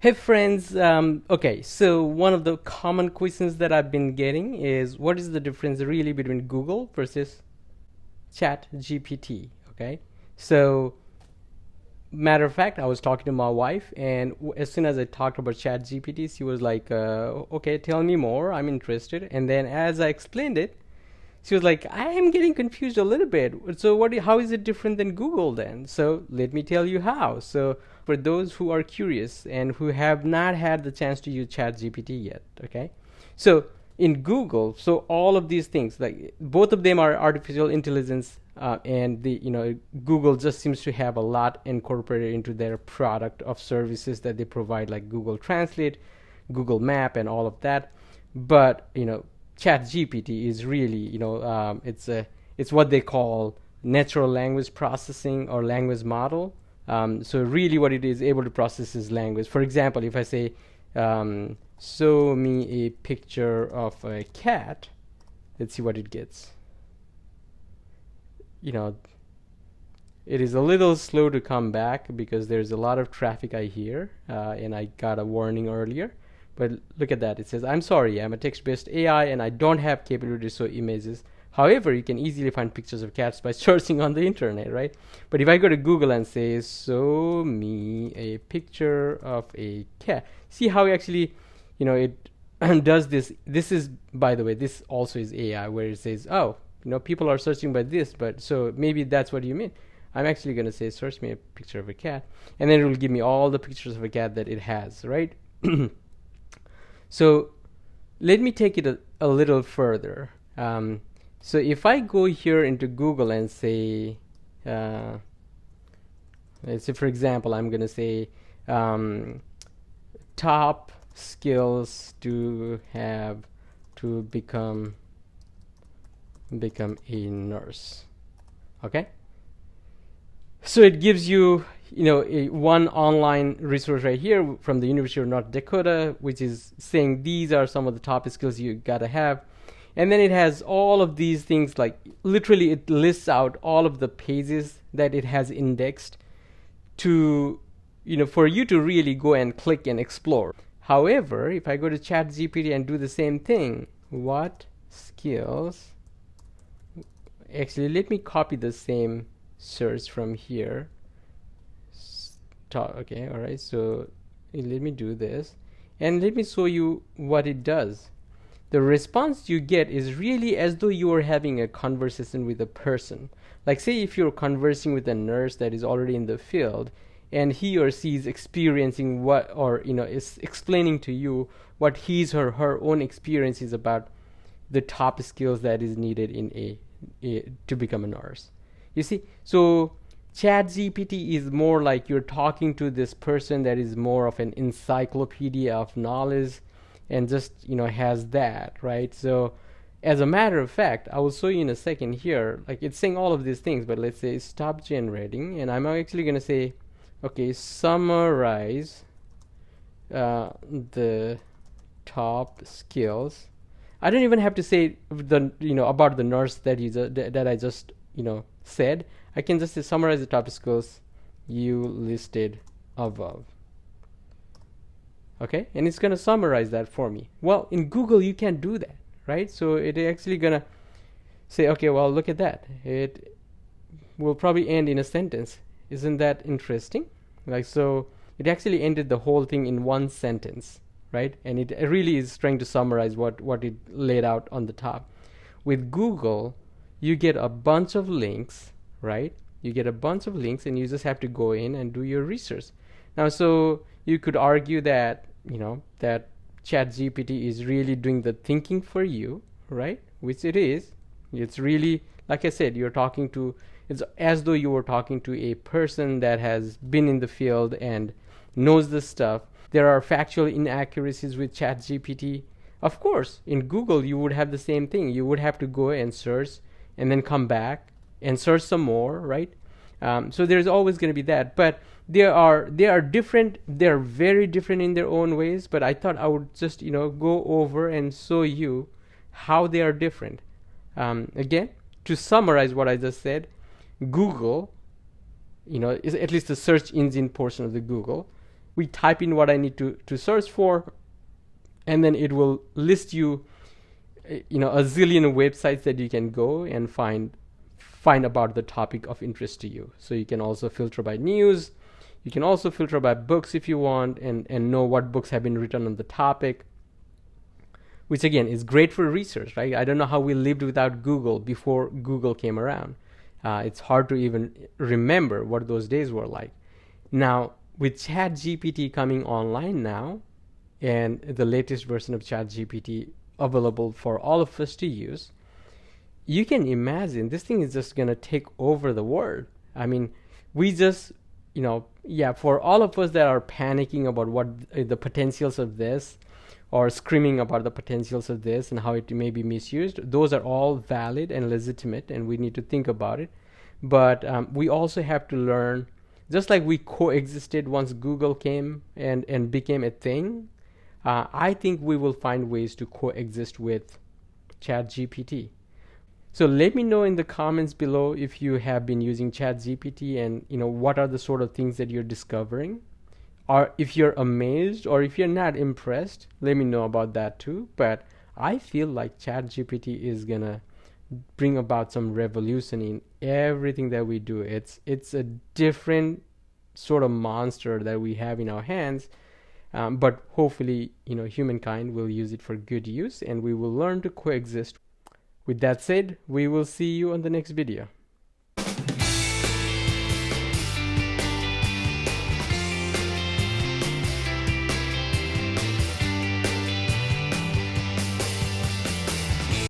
Hey friends, okay, so one of the common questions that I've been getting is what is the difference really between Google versus ChatGPT? Okay, so matter of fact, I was talking to my wife, and as soon as I talked about ChatGPT, she was like, "Okay, tell me more. I'm interested." And then as I explained it, she was like, I am getting confused a little bit. So how is it different than Google then? So let me tell you how. So for those who are curious and who have not had the chance to use ChatGPT yet, okay? So in Google, so all of these things, like both of them are artificial intelligence, and Google just seems to have a lot incorporated into their product of services that they provide, like Google Translate, Google Map, and all of that. But ChatGPT is really, it's what they call natural language processing or language model. So really, what it is able to process is language. For example, if I say, "Show me a picture of a cat," let's see what it gets. You know, it is a little slow to come back because there's a lot of traffic I hear, and I got a warning earlier. But look at that. It says, "I'm sorry, I'm a text-based AI and I don't have capability to show images. However, you can easily find pictures of cats by searching on the internet," right? But if I go to Google and say, "Show me a picture of a cat," see how actually, it does this. This is, by the way, this also is AI, where it says, "Oh, people are searching by this, but so maybe that's what you mean." I'm actually going to say, "Search me a picture of a cat," and then it will give me all the pictures of a cat that it has, right? So let me take it a little further. So if I go here into Google and say, let's say, for example, I'm going to say top skills to have to become a nurse. Okay? So it gives you, one online resource right here from the University of North Dakota, which is saying these are some of the top skills you gotta have. And then it has all of these things, like literally it lists out all of the pages that it has indexed to, for you to really go and click and explore. However, if I go to ChatGPT and do the same thing, what skills? Actually, let me copy the same search from here. Okay, all right, so let me do this and let me show you what it does. The response you get is really as though you are having a conversation with a person. Like, say if you're conversing with a nurse that is already in the field, and he or she is experiencing what, or is explaining to you what his or her own experience is about the top skills that is needed in to become a nurse. You see, so ChatGPT is more like you're talking to this person that is more of an encyclopedia of knowledge, and just has that, right? So as a matter of fact, I will show you in a second here, like it's saying all of these things, but let's say stop generating, and I'm actually going to say, okay, summarize the top skills. I don't even have to say about the nurse that I just said. I can just say summarize the top skills you listed above. Okay, and it's gonna summarize that for me. Well, in Google you can't do that, right? So it actually gonna say, okay, well, look at that. It will probably end in a sentence. Isn't that interesting? Like, so it actually ended the whole thing in one sentence, right? And it really is trying to summarize what it laid out on the top. With Google, you get a bunch of links, right? You get a bunch of links, and you just have to go in and do your research. Now, so you could argue that that ChatGPT is really doing the thinking for you, right? Which it is. It's really, like I said, it's as though you were talking to a person that has been in the field and knows this stuff. There are factual inaccuracies with ChatGPT. Of course, in Google, you would have the same thing. You would have to go and search and then come back and search some more, right? So there's always going to be that. But they are different. They're very different in their own ways. But I thought I would just, go over and show you how they are different. Again, to summarize what I just said, Google, is at least the search engine portion of the Google, we type in what I need to search for, and then it will list you, a zillion websites that you can go and find about the topic of interest to you. So you can also filter by news. You can also filter by books if you want, and know what books have been written on the topic, which again is great for research, right? I don't know how we lived without Google before Google came around. It's hard to even remember what those days were like. Now, with ChatGPT coming online now, and the latest version of ChatGPT available for all of us to use, you can imagine this thing is just going to take over the world. I mean, we just, for all of us that are panicking about what the potentials of this, or screaming about the potentials of this and how it may be misused, those are all valid and legitimate, and we need to think about it. But we also have to learn, just like we coexisted once Google came and became a thing, I think we will find ways to coexist with ChatGPT. So let me know in the comments below if you have been using ChatGPT, and what are the sort of things that you're discovering. Or if you're amazed, or if you're not impressed, let me know about that too. But I feel like ChatGPT is gonna bring about some revolution in everything that we do. It's a different sort of monster that we have in our hands, but hopefully, humankind will use it for good use, and we will learn to coexist. With that said, we will see you on the next video.